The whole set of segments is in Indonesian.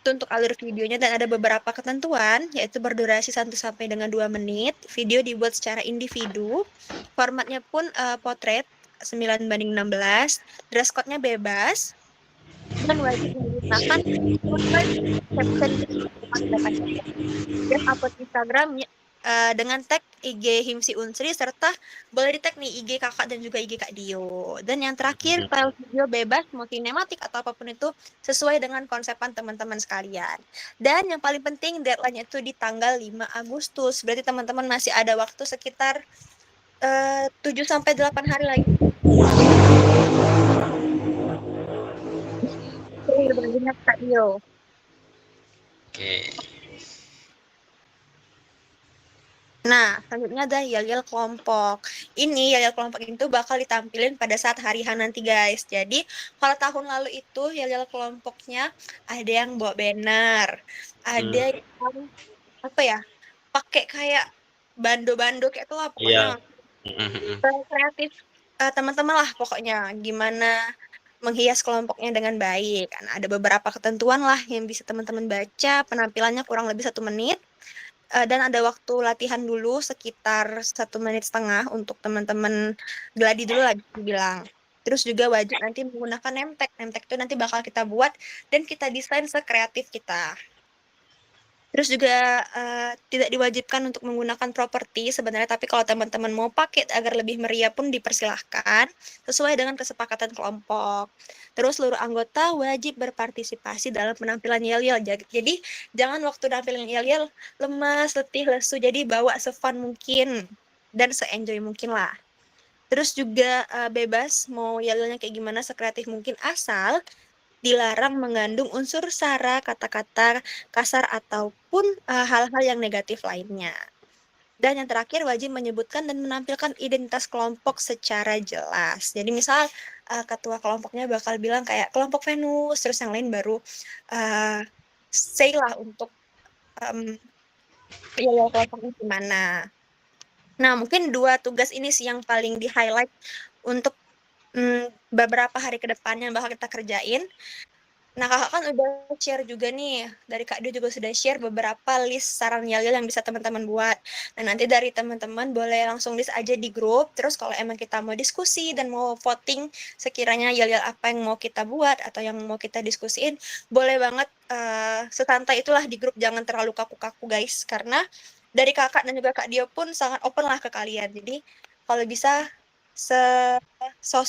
waktu untuk alur videonya dan ada beberapa ketentuan, yaitu berdurasi 1 sampai dengan 2 menit. Video dibuat secara individu. Formatnya pun potret 9:16. Dress code-nya bebas dan wajib menggunakan caption dan upload Instagram dengan tag IG Himsi Unsri serta boleh di tag nih IG kakak dan juga IG Kak Dio. Dan yang terakhir, file video bebas mau sinematik atau apapun itu sesuai dengan konsepan teman-teman sekalian. Dan yang paling penting deadline-nya itu di tanggal 5 Agustus. Berarti teman-teman masih ada waktu sekitar 7 sampai 8 hari lagi. Berbanyak Kak Dio. Oke. Nah, selanjutnya ada yel-yel kelompok. Ini yel-yel kelompok itu bakal ditampilin pada saat hari H nanti, guys. Jadi, kalau tahun lalu itu yel-yel kelompoknya ada yang bawa banner, ada yang apa ya, pakai kayak bando-bando kayak itu lah pokoknya. Iya. Kreatif teman-teman lah pokoknya gimana menghias kelompoknya dengan baik. Kan ada beberapa ketentuan lah yang bisa teman-teman baca. Penampilannya kurang lebih 1 menit. Dan ada waktu latihan dulu sekitar 1 menit setengah untuk teman-teman gladi dulu lah bisa dibilang. Terus juga wajib nanti menggunakan name tag. Name tag itu nanti bakal kita buat dan kita desain sekreatif kita. Terus juga tidak diwajibkan untuk menggunakan properti sebenarnya, tapi kalau teman-teman mau pakai agar lebih meriah pun dipersilahkan sesuai dengan kesepakatan kelompok. Terus seluruh anggota wajib berpartisipasi dalam penampilan yel-yel. Jadi jangan waktu nampilin yel-yel lemas, letih, lesu. Jadi bawa se-fun mungkin dan se-enjoy mungkin lah. Terus juga bebas mau yel-yelnya kayak gimana, sekreatif mungkin, asal dilarang mengandung unsur sara, kata-kata kasar, ataupun hal-hal yang negatif lainnya. Dan yang terakhir, wajib menyebutkan dan menampilkan identitas kelompok secara jelas. Jadi misal ketua kelompoknya bakal bilang kayak kelompok Venus, terus yang lain baru say lah untuk ya kelompoknya gimana. Nah, mungkin 2 tugas ini sih yang paling di-highlight untuk beberapa hari ke depan yang bakal kita kerjain. Nah, kakak kan udah share juga nih, dari Kak Dio juga sudah share beberapa list saran yel-yel yang bisa teman-teman buat. Nah, nanti dari teman-teman boleh langsung list aja di grup, terus kalau emang kita mau diskusi dan mau voting sekiranya yel-yel apa yang mau kita buat atau yang mau kita diskusiin, boleh banget sesantai itulah di grup, jangan terlalu kaku-kaku guys, karena dari kakak dan juga Kak Dio pun sangat open lah ke kalian. Jadi, kalau bisa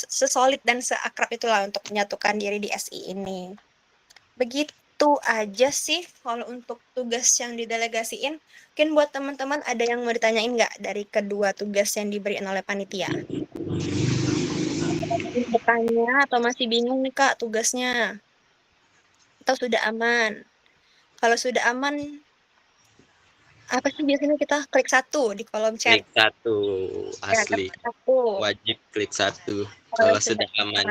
sesolid dan seakrab itulah untuk menyatukan diri di SI ini. Begitu aja sih kalau untuk tugas yang didelegasiin. Mungkin buat teman-teman ada yang mau ditanyain nggak dari kedua tugas yang diberikan oleh panitia? Bertanya atau masih bingung nih Kak tugasnya? Atau sudah aman? Kalau sudah aman, apa sih biasanya kita klik 1 di kolom chat? Klik 1 Ya, asli. klik 1. Wajib klik 1 Kalau kalau sudah sudah aman.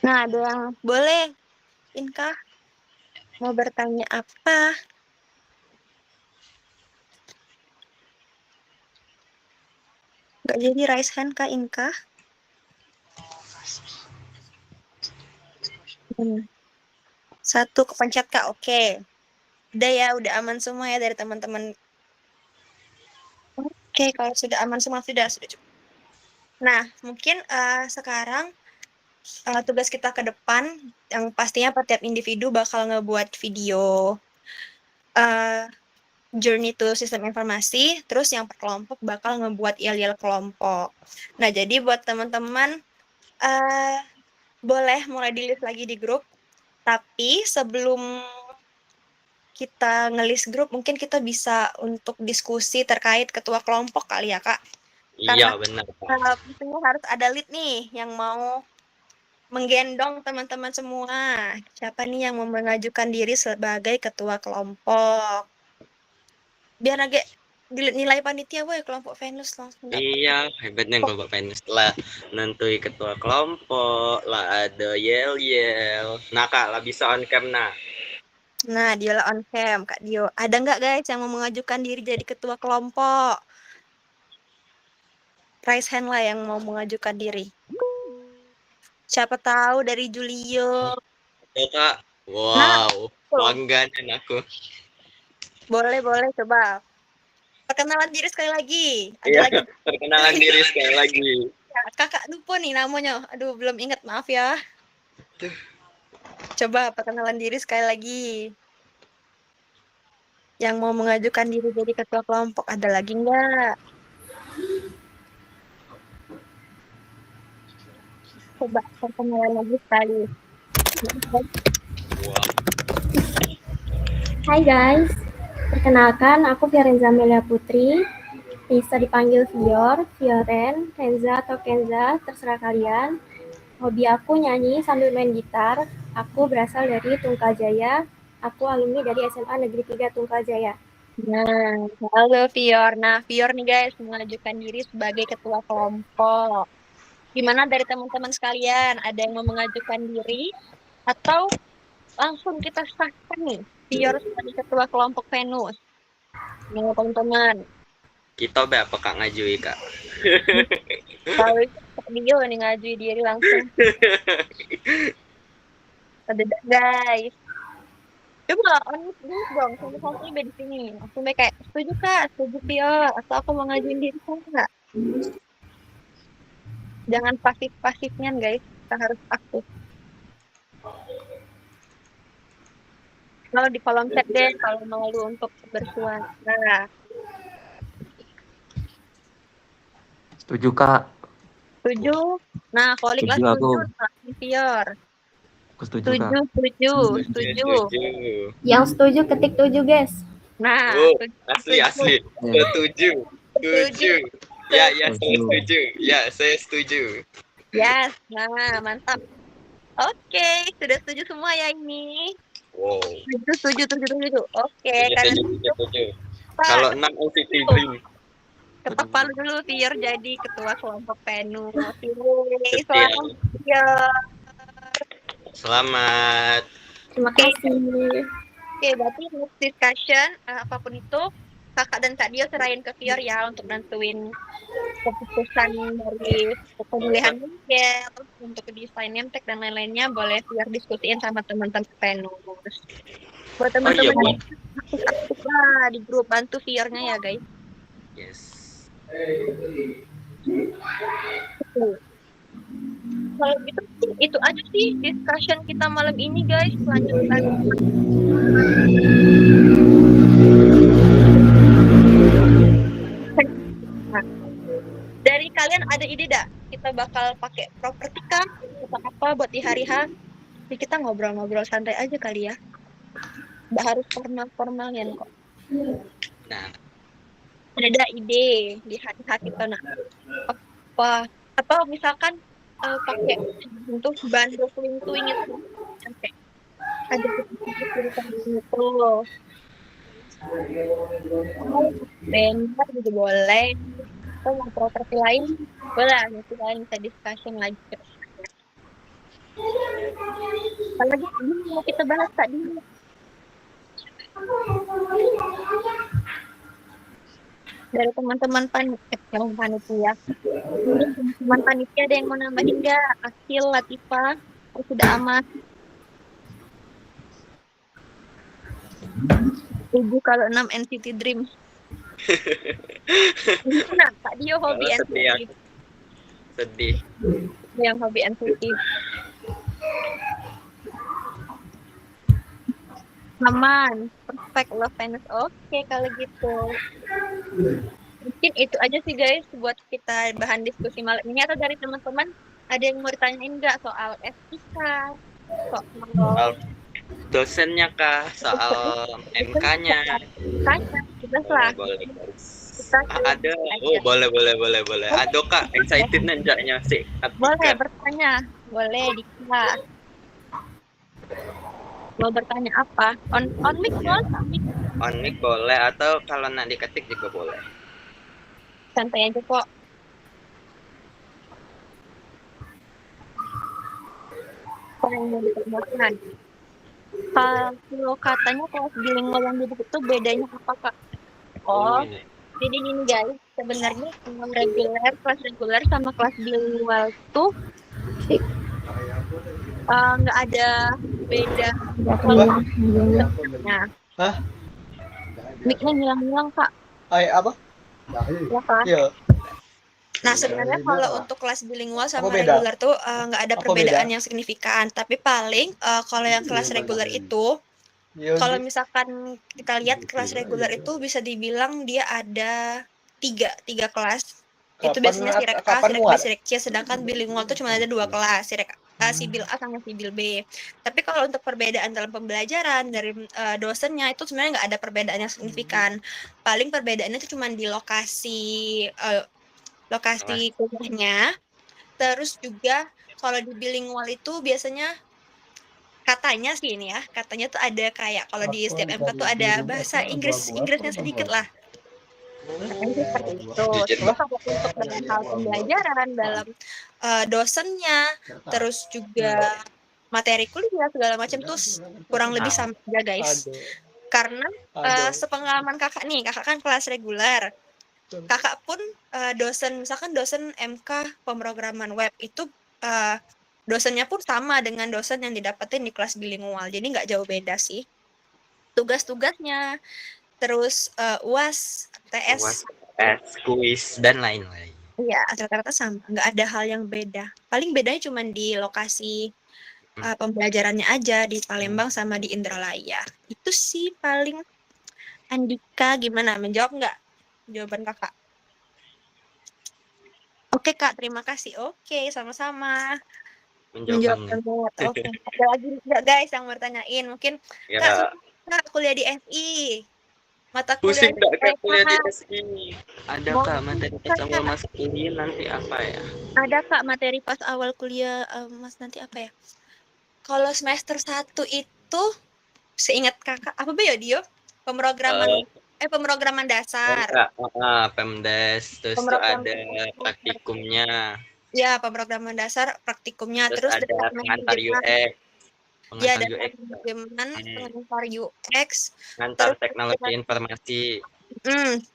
Nah, ada yang boleh, Inka, mau bertanya apa? Nggak jadi raise hand Kak Inka? Satu kepencet Kak, oke. Udah ya, udah aman semua ya dari teman-teman. Oke, kalau sudah aman semua, sudah cukup. Nah, mungkin sekarang tugas kita ke depan, yang pastinya per tiap individu bakal ngebuat video journey to sistem informasi, terus yang per kelompok bakal ngebuat yel-yel kelompok. Nah, jadi buat teman-teman, boleh mulai di-list lagi di grup, tapi sebelum kita nge-list grup, mungkin kita bisa untuk diskusi terkait ketua kelompok kali ya, Kak. Iya, Karena benar. pastinya harus ada lead nih yang mau menggendong teman-teman semua. Siapa nih yang mau mengajukan diri sebagai ketua kelompok? Biar agak nilai panitia, boy, kelompok Venus langsung dapat. Iya, hebatnya kelompok Venus lah nentui ketua kelompok, lah ada yel-yel. Nah kak, lah bisa on cam nah. Nah, dia on cam, Kak Dio. Ada nggak guys yang mau mengajukan diri jadi ketua kelompok? Raise hand lah yang mau mengajukan diri. Siapa tahu dari Julio. Ya Kak. Nah, Wow, tuh. bangga nih aku. Boleh, coba. Perkenalan diri sekali lagi. Ada Iya, lagi. perkenalan diri sekali lagi. Ya, kakak lupa nih namanya. Aduh, belum ingat, maaf ya. Coba perkenalan diri sekali lagi. Yang mau mengajukan diri jadi ketua kelompok ada lagi nggak? Coba perkenalan lagi sekali. Wow. Hai guys, perkenalkan aku Fiorenza Melia Putri, bisa dipanggil Fior, Fioren, Kenza atau Kenza, terserah kalian. Hobi aku nyanyi sambil main gitar, aku berasal dari Tungkajaya, aku alumni dari SMA Negeri 3 Tungkajaya. Nah, halo Fior. Nah, Fior nih guys, mengajukan diri sebagai ketua kelompok. Gimana dari teman-teman sekalian? Ada yang mau mengajukan diri? Atau langsung kita sahkan nih, Fior sebagai ketua kelompok Venus? Nih teman-teman, Kita apa Kak ngajui Kak? kalau dia nih ngajui diri langsung. Ada guys. Coba on dulu dong, sama-sama di sini. Langsung kayak, setuju Kak, setuju Fior. Atau aku mau ngajuin diri Kak. Jangan pasif-pasifnya guys, kita harus aktif. Kalau di kolom chat deh, kalau malu untuk bersuara. Setuju Kak, Setuju? Nah, kalau kelas setuju aku. setuju, Fior. Aku setuju Kak. Setuju. Setuju. Yang setuju ketik 7 guys. Nah, Oh, setuju. asli. Setuju. Ya, saya setuju. Ya, saya setuju. Yes, nah mantap. Oke, sudah setuju semua ya ini. Wow. Setuju. Oke, kalian Setuju. Kalau 6 NCT Dream. ketok palu dulu Fior jadi ketua kelompok Venus. Setia. Selamat. Selamat. Terima kasih. Oke, berarti next discussion apapun itu kakak dan Kak Dio serahin ke Fior ya untuk nentuin keputusan dari pemilihan model untuk desain name tag dan lain-lainnya boleh Fior diskusiin sama teman-teman Venus. Buat teman-teman buat. aktif lah di grup, bantu Fiornya ya guys. Yes. Kalau gitu itu aja sih discussion kita malam ini guys. Lanjutkan. Dari kalian ada ide dah? Kita bakal pakai properti kah? Atau apa buat di hari H? Jadi kita ngobrol-ngobrol santai aja kali ya. Nggak harus formal-formalnya kok. Nah, ada ide di hari H kita nah. Apa? Atau misalkan pakai untuk bundle twing itu sampai ada itu banner juga boleh atau mau properti lain boleh nanti lain kita discussion lagi apalagi ini mau kita bahas tadi dari teman-teman panitia teman panitia ada yang mau nambahin nggak? Akil, Latifah, sudah aman. Ibu kalau 6 NCT Dream. Nah, Kak Dio hobi NCT. sedih. Yang hobi NCT. Aman, perfect love Venus. Oke, kalau gitu. Mungkin itu aja sih guys buat kita bahan diskusi malam ini. Atau dari teman-teman ada yang mau ditanyain nggak soal etika, soal dosennya kah, soal MK-nya? Tanya, jelas lah. Boleh. Ada. Oh, boleh. Ada Kak, excited nanjaknya sih. Boleh bertanya, boleh di kelas. Mau bertanya apa? On mic boleh? On mic boleh atau kalau nak diketik juga boleh. Santai aja kok. Yang mau ditanyakan. Kalau katanya kelas bilingual yang di buku itu bedanya apa Kak? Oh, jadi gini guys, sebenarnya kelas reguler sama kelas bilingual tuh Nggak ada beda. Nggak Kalau kedengeran. nah, Hah? mic-nya hilang-hilang Kak. Apa? Ya Kak. Iya. Nah sebenarnya kalau untuk kelas bilingual Apa sama beda? reguler tuh nggak ada Apa perbedaan beda? yang signifikan. Tapi paling kalau yang kelas reguler itu, Iya, kalau Gi. misalkan kita lihat kelas reguler itu bisa dibilang dia ada tiga kelas. Itu biasanya Sirek A, kapan Sirek B, muat? Sirek C. Sedangkan bilingual tuh cuma ada 2 kelas, Sirek A, Sibil A sama Sibil B. Tapi kalau untuk perbedaan dalam pembelajaran dari dosennya itu sebenarnya nggak ada perbedaan yang signifikan. Paling perbedaannya itu cuma di lokasi kuliahnya. Terus juga kalau di bilingual itu biasanya katanya sih ini ya, katanya tuh ada kayak kalau di setiap MK tuh ada bahasa Inggrisnya sedikit lah. Katanya sih seperti itu. Cuma kalau untuk dalam hal pembelajaran, dalam dosennya, terus juga materi kuliah segala macam tuh kurang lebih sama aja guys. Karena sepengalaman kakak nih, kakak kan kelas reguler. Kakak pun misalkan dosen MK pemrograman web itu dosennya pun sama dengan dosen yang didapetin di kelas bilingual. Jadi nggak jauh beda sih. Tugas-tugasnya, terus UAS, TS, kuis dan lain-lain. ya rata-rata sama. Nggak ada hal yang beda. Paling bedanya cuma di lokasi pembelajarannya aja di Palembang sama di Indralaya. Itu sih paling. Andika gimana? Menjawab nggak jawaban kakak? Oke Kak, terima kasih. Oke, sama-sama. Menjawab Menjawabkan banget. Oke. Ada lagi nggak guys yang mau tanyain? Mungkin Kak, ya Kak kuliah di FI. Mata pusing kuliah nggak kayak kuliah di Kak. SI. Ada Mau Kak materi pas awal masuk kuliah nanti apa ya? Ada Kak materi pas awal kuliah Mas nanti apa ya? Kalau semester 1 itu seingat Kakak apa ya Dio? Pemrograman dasar. Pemdes, terus tuh ada praktikumnya, Ya, pemrograman dasar, praktikumnya, terus terus ada ada pengantar manajemen. UX, Ya, pengantar data UX, manajemen, pengantar UX, pengantar terus teknologi informasi.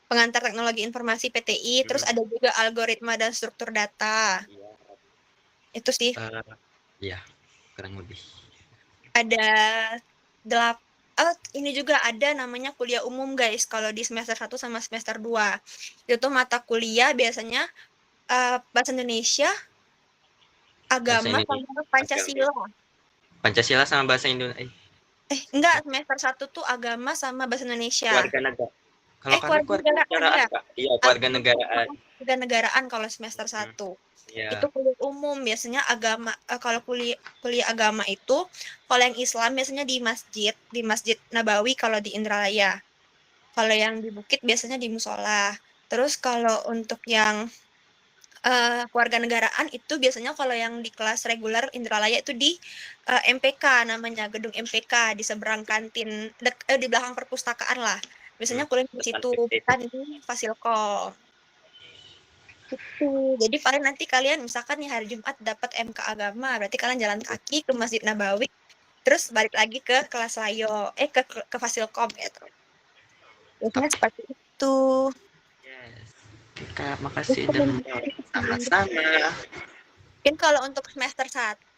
pengantar teknologi informasi PTI, terus ada juga algoritma dan struktur data. Iya. Itu sih. Ya, kurang lebih. Ada ini juga ada namanya kuliah umum guys, kalau di semester 1 sama semester 2. Itu mata kuliah biasanya bahasa Indonesia, agama, sama Pancasila. Pancasila sama bahasa Indonesia. Enggak, semester 1 tuh agama sama bahasa Indonesia. Keluarga negara. Kalau kami keluarga negaraan, Kak. Iya, keluarga negaraan. Keluarga negaraan kalau semester 1. Iya. Itu kuliah umum, biasanya agama. Kalau kuliah agama itu, kalau yang Islam biasanya di Masjid Nabawi kalau di Indralaya. Kalau yang di Bukit biasanya di musola. Terus kalau untuk yang keluarga negaraan itu biasanya kalau yang di kelas reguler Indralaya itu di MPK namanya, gedung MPK di seberang kantin di belakang perpustakaan lah. Biasanya kuliah di situ, bukan di Fasilkom. Gitu. Jadi paling nanti kalian misalkan nih hari Jumat dapat MK agama, berarti kalian jalan kaki ke Masjid Nabawi, terus balik lagi ke kelas Layo, ke Fasilkom gitu. Biasanya seperti itu. Yes. Kak, makasih udah menjawab. Sama-sama. Mungkin kalau untuk semester 1,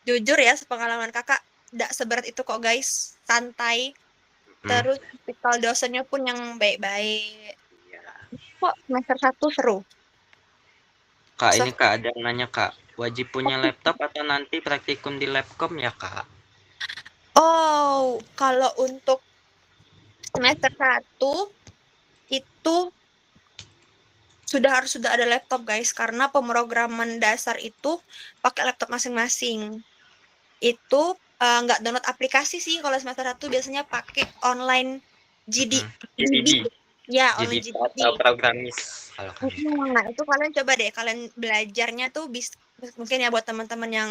jujur ya, sepengalaman kakak, tidak seberat itu kok guys, santai. Terus tipikal dosennya pun yang baik-baik. Kok semester 1 seru? Kak, ini Kak ada yang nanya Kak, wajib punya laptop atau nanti praktikum di Labcom ya Kak? Oh, kalau untuk semester 1 itu sudah ada laptop guys, karena pemrograman dasar itu pakai laptop masing-masing. Itu nggak download aplikasi sih kalau semester 1, biasanya pakai online GD. Ya, online GD. Atau programis. Nah, itu kalian coba deh, kalian belajarnya tuh mungkin ya buat teman-teman yang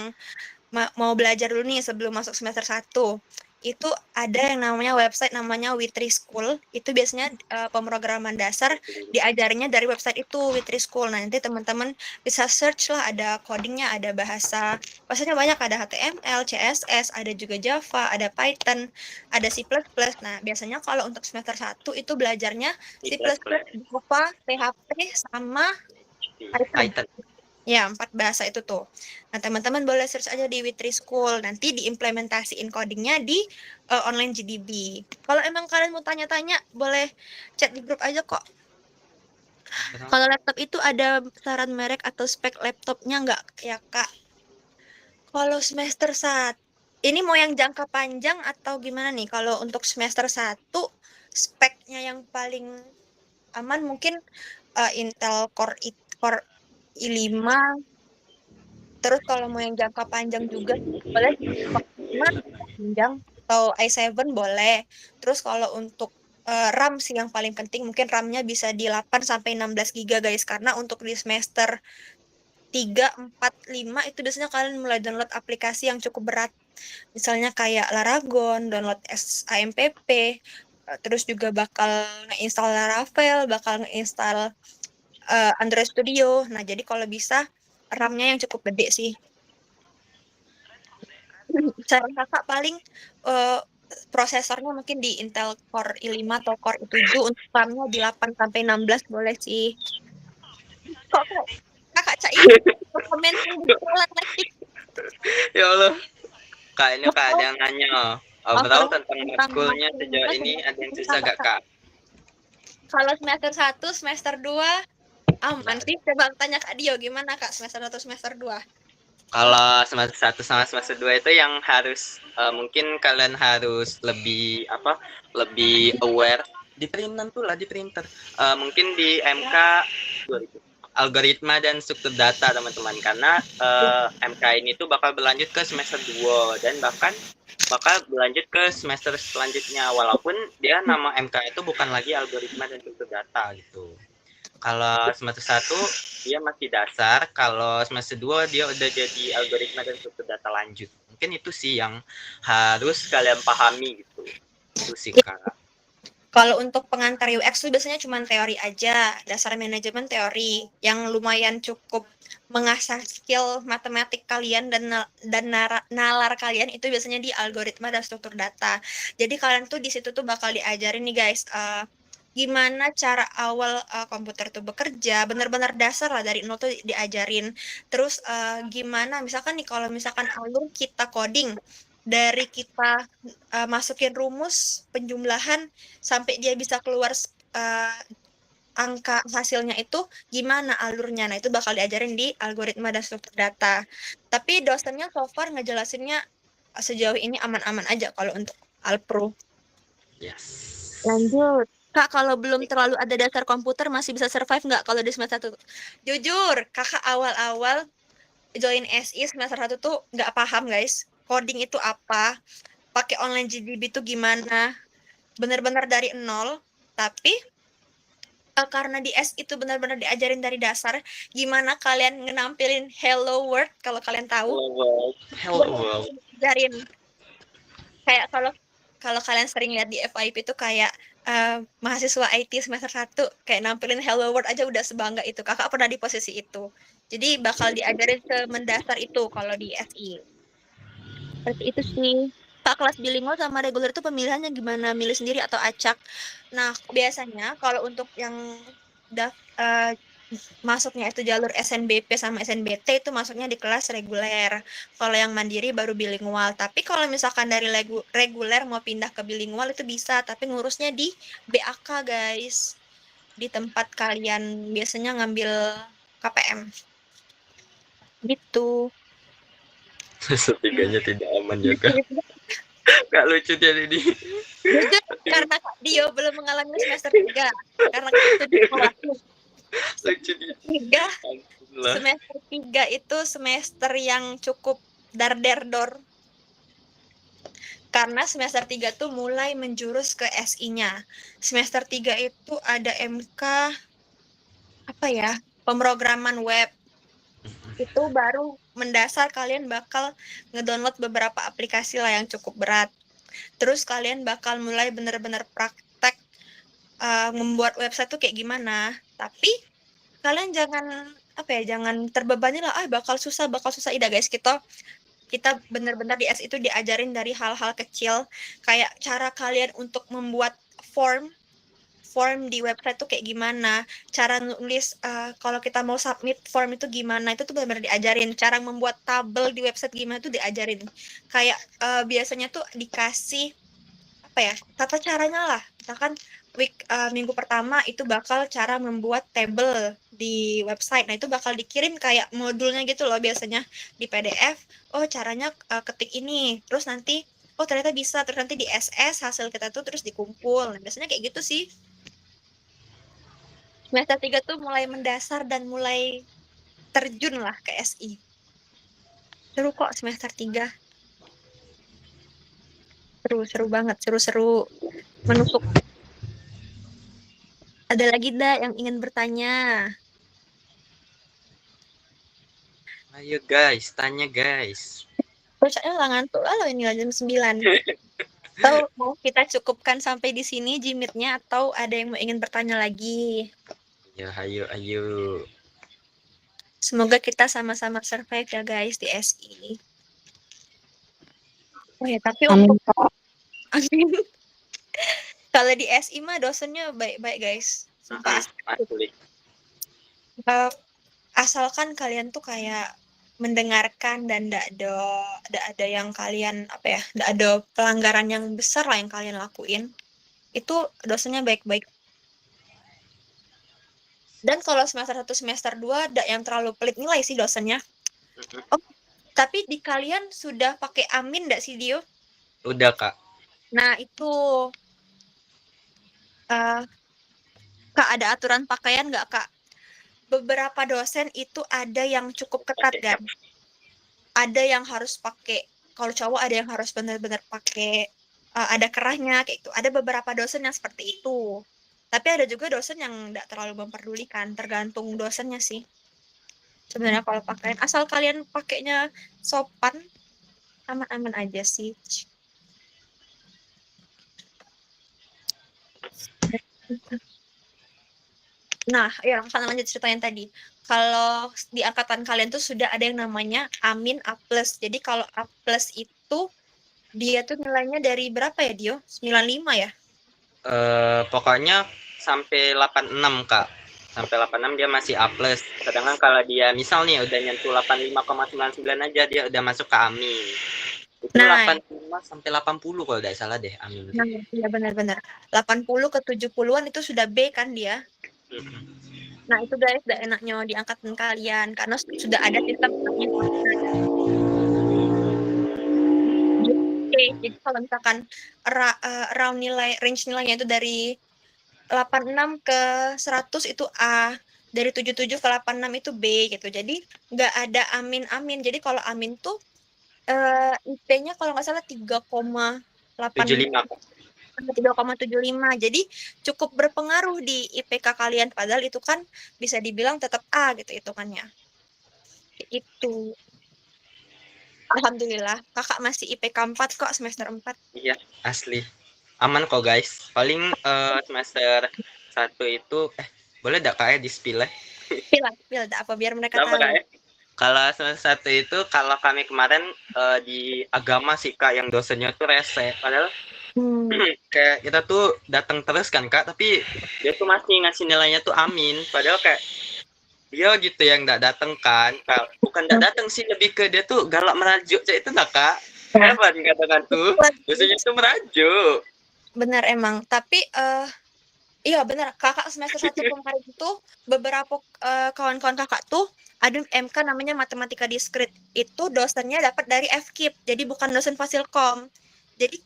mau belajar dulu nih sebelum masuk semester 1. Itu ada yang namanya website namanya Witri School. Itu biasanya pemrograman dasar diajarnya dari website itu, Witri School. Nah, nanti teman-teman bisa search lah, ada codingnya, ada bahasanya banyak, ada HTML, CSS, ada juga Java, ada Python, ada C++. Nah, biasanya kalau untuk semester 1 itu belajarnya C++, Java, PHP, sama Python. Ya, 4 bahasa itu tuh. Nah, teman-teman boleh search aja di Witri School, nanti diimplementasiin codingnya di online GDB. Kalau emang kalian mau tanya-tanya, boleh chat di grup aja kok. Kalau laptop itu ada saran merek atau spek laptopnya nggak ya, Kak? Kalau semester 1, ini mau yang jangka panjang atau gimana nih? Kalau untuk semester 1, speknya yang paling aman mungkin Intel Core i5. Terus kalau mau yang jangka panjang juga boleh Core i5 panjang atau i7 boleh. Terus kalau untuk RAM sih yang paling penting, mungkin RAM-nya bisa di 8 sampai 16 GB guys, karena untuk di semester 3, 4, 5 itu biasanya kalian mulai download aplikasi yang cukup berat. Misalnya kayak Laragon, download SAMPP, terus juga bakal ngeinstall Laravel, bakal ngeinstall Android Studio. Nah, jadi kalau bisa RAM-nya yang cukup gede sih. Saran kakak paling eh, prosesornya mungkin di Intel Core i5 atau Core i7, untuk RAM-nya di 8 sampai 16 boleh sih. Kok kakak Cak ini komen di sekolah lagi? Ya Allah, kayaknya Kak ada Overall, yang nanya. Overall overall tentang tentang matkulnya sejauh matkulnya ini sudah ada yang selesai, susah gak Kak. Kak? Kalau semester 1, semester 2 aman Nah, sih. Coba tanya Kak Dio, gimana Kak semester 1, semester 2? kalau semester 1 sama semester 2 itu yang harus mungkin kalian harus lebih lebih aware di printer tuh lah, di printer. Mungkin di MK algoritma dan struktur data teman-teman, karena MK ini tuh bakal berlanjut ke semester 2 dan bahkan bakal berlanjut ke semester selanjutnya, walaupun dia nama MK itu bukan lagi algoritma dan struktur data gitu. Kalau semester 1 dia masih dasar, kalau semester 2 dia udah jadi algoritma dan struktur data lanjut. Mungkin itu sih yang harus kalian pahami gitu. Itu sih Kak. Kalau untuk pengantar UX tuh biasanya cuma teori aja, dasar manajemen teori, yang lumayan cukup mengasah skill matematik kalian dan nalar kalian itu biasanya di algoritma dan struktur data. Jadi kalian tuh di situ tuh bakal diajarin nih guys, gimana cara awal komputer tuh bekerja, benar-benar dasar lah dari nol tuh diajarin. Terus gimana misalkan nih kalau misalkan alur kita coding, dari kita masukin rumus penjumlahan sampai dia bisa keluar angka hasilnya itu gimana alurnya. Nah, itu bakal diajarin di algoritma dan struktur data. Tapi dosennya so far ngejelasinnya sejauh ini aman-aman aja kalau untuk Alpro. Yes. Lanjut. Kak, kalau belum terlalu ada dasar komputer masih bisa survive nggak kalau di semester 1? Jujur, kakak awal-awal join SI semester 1 tuh nggak paham guys. Coding itu apa? Pakai online GDB itu gimana? Benar-benar dari nol. Tapi karena di S itu benar-benar diajarin dari dasar, gimana kalian ngenampilin hello world kalau kalian tahu. Hello world. Hello world. Diajarin. Kayak kalau kalian sering lihat di FYP itu kayak mahasiswa IT semester 1 kayak nampilin hello world aja udah sebangga itu. Kakak pernah di posisi itu. Jadi bakal diajarin semendasar itu kalau di SI. Seperti itu sih. Kak, kelas bilingual sama reguler itu pemilihannya gimana? Milih sendiri atau acak? Nah, biasanya kalau untuk yang masuknya itu jalur SNBP sama SNBT itu masuknya di kelas reguler. Kalau yang mandiri baru bilingual. Tapi kalau misalkan dari reguler mau pindah ke bilingual itu bisa, tapi ngurusnya di BAK guys. Di tempat kalian biasanya ngambil KPM. Gitu. Setiganya tidak aman ya Kak. Kak lucu jadi di. Jujur, karena Kak Dio belum mengalami semester 3. Karena itu di kelas Lucu di. 3, Alhamdulillah. semester 3 itu semester yang cukup dar-der-dor. Karena semester 3 tuh mulai menjurus ke SI-nya. Semester 3 itu ada MK apa ya? Pemrograman web. Itu baru mendasar kalian bakal ngedownload beberapa aplikasi lah yang cukup berat. Terus kalian bakal mulai benar-benar praktek membuat website tuh kayak gimana. Tapi kalian jangan jangan terbebani lah, bakal susah ida guys. Kita benar-benar di S itu diajarin dari hal-hal kecil, kayak cara kalian untuk membuat form form di website tuh kayak gimana, cara nulis kalau kita mau submit form itu gimana, itu tuh benar-benar diajarin. Cara membuat tabel di website gimana tuh diajarin. Kayak biasanya tuh dikasih apa ya, tata caranya lah. Misalkan minggu pertama itu bakal cara membuat table di website. Nah, itu bakal dikirim kayak modulnya gitu loh biasanya di PDF. Oh, caranya ketik ini. Terus nanti oh ternyata bisa, terus nanti di SS hasil kita tuh terus dikumpul. Nah, biasanya kayak gitu sih. Semester 3 tuh mulai mendasar dan mulai terjun lah ke SI. Seru kok semester 3. Seru banget, seru-seru. Menusuk. Ada lagi yang ingin bertanya? Ayo guys, tanya guys. Bocahnya lah ngantuk lah ini jam 9. Atau mau kita cukupkan sampai di sini Jimitnya atau ada yang mau ingin bertanya lagi? Ya, ayo. Semoga kita sama-sama survive ya guys di SI. Oh ya, tapi Amin, untuk Kak. amin. Kalau di SI mah dosennya baik-baik guys. Sumpah. Asli. Asalkan kalian tuh kayak mendengarkan dan nggak ada yang kalian apa ya, nggak ada pelanggaran yang besar lah yang kalian lakuin, itu dosennya baik-baik. Dan kalau semester 1 semester 2 ada yang terlalu pelit nilai sih dosennya. Oh, tapi di kalian sudah pakai amin nggak sih Dio? Udah Kak. Nah itu Kak, ada aturan pakaian nggak Kak? Beberapa dosen itu ada yang cukup ketat kan. Ada yang harus pakai, kalau cowok ada yang harus benar-benar pakai ada kerahnya kayak itu. Ada beberapa dosen yang seperti itu. Tapi ada juga dosen yang nggak terlalu memperdulikan, tergantung dosennya sih. Sebenarnya kalau pakaian, asal kalian pakainya sopan, aman-aman aja sih. Nah, ya langsung lanjut cerita yang tadi. Kalau di angkatan kalian tuh sudah ada yang namanya Amin A+. Jadi kalau A+ itu dia tuh nilainya dari berapa ya, Dio? 95 ya? Pokoknya sampai 86 Kak. Sampai 86 dia masih A+. Sedangkan kalau dia misal nih udah nyentuh 85,99 aja dia udah masuk ke Amin. Itu Nah, 85 sampai 80 kalau tidak salah deh Amin. nah, iya benar-benar. 80 ke 70-an itu sudah B kan dia. Nah, itu guys, udah enaknya di angkatan kalian karena sudah ada sistem jadi kalau misalkan round nilai range nilainya itu dari 86 ke 100 itu A, dari 77 ke 86 itu B gitu. Jadi nggak ada amin. Jadi kalau amin tuh IP-nya kalau nggak salah 3,8 75 Kak. 3,75. Jadi cukup berpengaruh di IPK kalian padahal itu kan bisa dibilang tetap A gitu hitungannya. Itu. Alhamdulillah, kakak masih IPK 4 kok semester 4. Iya, asli. Aman kok guys. Paling semester 1 itu boleh enggak Kak ya di-spill ya? Spill apa biar mereka Kenapa tahu. Kak ya? Kalau semester 1 itu kalau kami kemarin di agama sih Kak yang dosennya tuh rese. Padahal kayak kita tuh datang terus kan Kak, tapi dia tuh masih ngasih nilainya tuh amin. Padahal kayak dia gitu yang enggak datang kan. Bukan enggak datang sih, lebih ke dia tuh galak merajuk cak itu nah Kak. Hebat katakan tuh. Dosennya tuh merajuk. Benar emang, tapi iya benar, kakak semester 1 kemarin itu beberapa kawan-kawan kakak tuh ada MK namanya matematika diskrit. Itu dosennya dapat dari FKIP, jadi bukan dosen Fasilkom. Jadi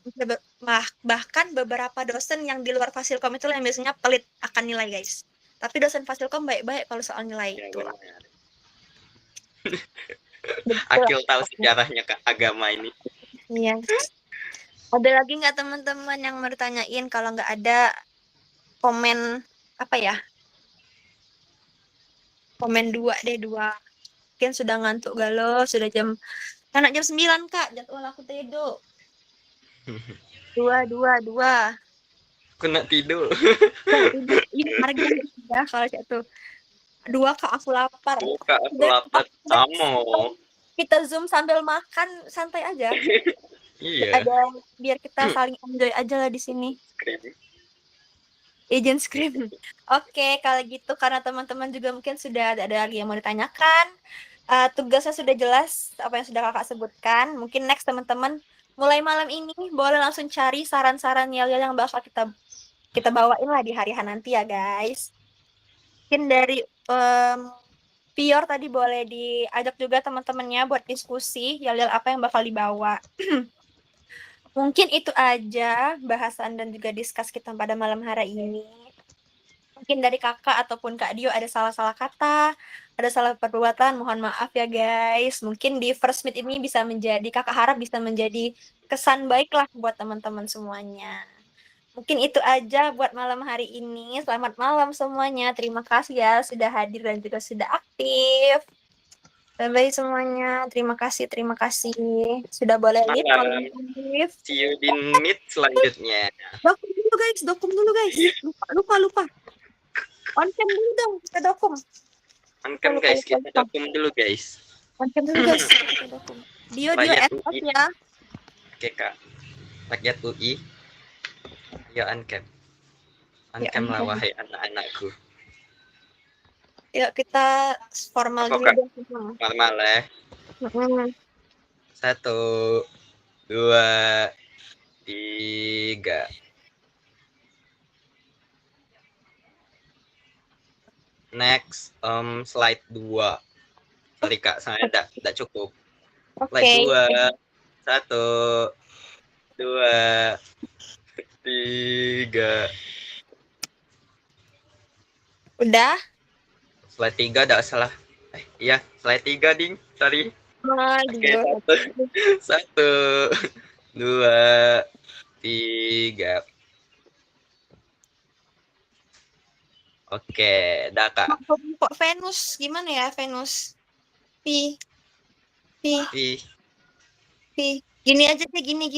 bahkan beberapa dosen yang di luar Fasilkom itu yang biasanya pelit akan nilai guys. Tapi dosen Fasilkom baik-baik kalau soal nilai Ya, itu. Akil tahu sejarahnya Kak agama ini. Iya. Ada lagi nggak teman-teman yang mau ditanyain? Kalau nggak ada, komen apa ya? Komen 2 deh, 2. Mungkin sudah ngantuk galau, sudah jam 9 Kak, jadwal aku tidur. 2. Kena tidur. Iya, harga ya kalau jatuh. 2 Kak, aku lapar. Kak, aku lapar. Sama. Kita Zoom sambil makan, santai aja. Iya. Ada biar kita saling enjoy aja lah di sini. Izin screen. Oke, kalau gitu karena teman-teman juga mungkin sudah ada lagi yang mau ditanyakan. Tugasnya sudah jelas apa yang sudah kakak sebutkan. Mungkin next teman-teman mulai malam ini boleh langsung cari saran-saran yel-yel yang bakal kita bawain lah di hari nanti ya guys. Mungkin dari Pior tadi boleh diajak juga teman-temannya buat diskusi yel-yel apa yang bakal dibawa. Mungkin itu aja bahasan dan juga diskus kita pada malam hari ini. Mungkin dari kakak ataupun Kak Dio ada salah-salah kata, ada salah perbuatan, mohon maaf ya guys. Mungkin di first meet ini bisa menjadi, kakak harap bisa menjadi kesan baik lah buat teman-teman semuanya. Mungkin itu aja buat malam hari ini. Selamat malam semuanya. Terima kasih ya sudah hadir dan juga sudah aktif. Bye-bye semuanya. Terima kasih. Sudah boleh live kalau Malam. live. See you di meet selanjutnya. Dokum dulu guys. Lupa. On cam dulu dong, kita dokum. On cam guys, kita dokum dulu guys. On cam dulu guys, kita dokum. Dio Rakyat SS UI. ya. Oke kak. Rakyat UI. Ya on cam. On Ya, cam on lah cam. wahai anak-anakku. Yuk kita formal Apakah? dulu deh. Normal ya. 1, 2, 3. Next, slide 2. Sorry kak, saya tidak cukup. Oke. Slide 2. 1, 2, 3. Udah? Slide 3 tidak salah. Iya, slide 3 ding. Sorry. Oke, Dio. 1, 2, 3. Oke, dah kak. Kok Venus? Gimana ya Venus? Pi. Gini aja deh, gini.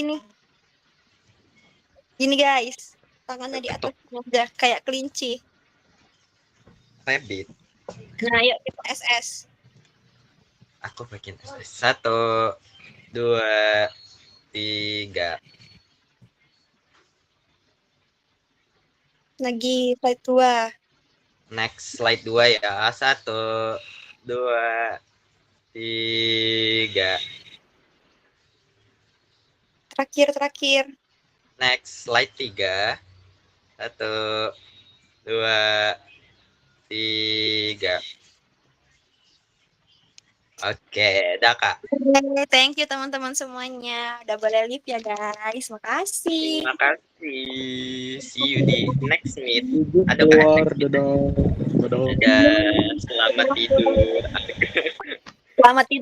Gini guys. Tangannya di atas udah kayak kelinci. Rabbit. Nah, yuk kita SS. Aku bikin 1, 2, 3. Lagi slide 2. Next slide 2 ya. 1, 2, 3. Terakhir. Next slide 3. 1, 2, 3. Oke, dah kak. Thank you teman-teman semuanya. Udah boleh live ya guys. Makasih. Terima kasih. See you di next meet. Ada Keluar, next meet? dadah. Dadah. Selamat tidur. Selamat tidur.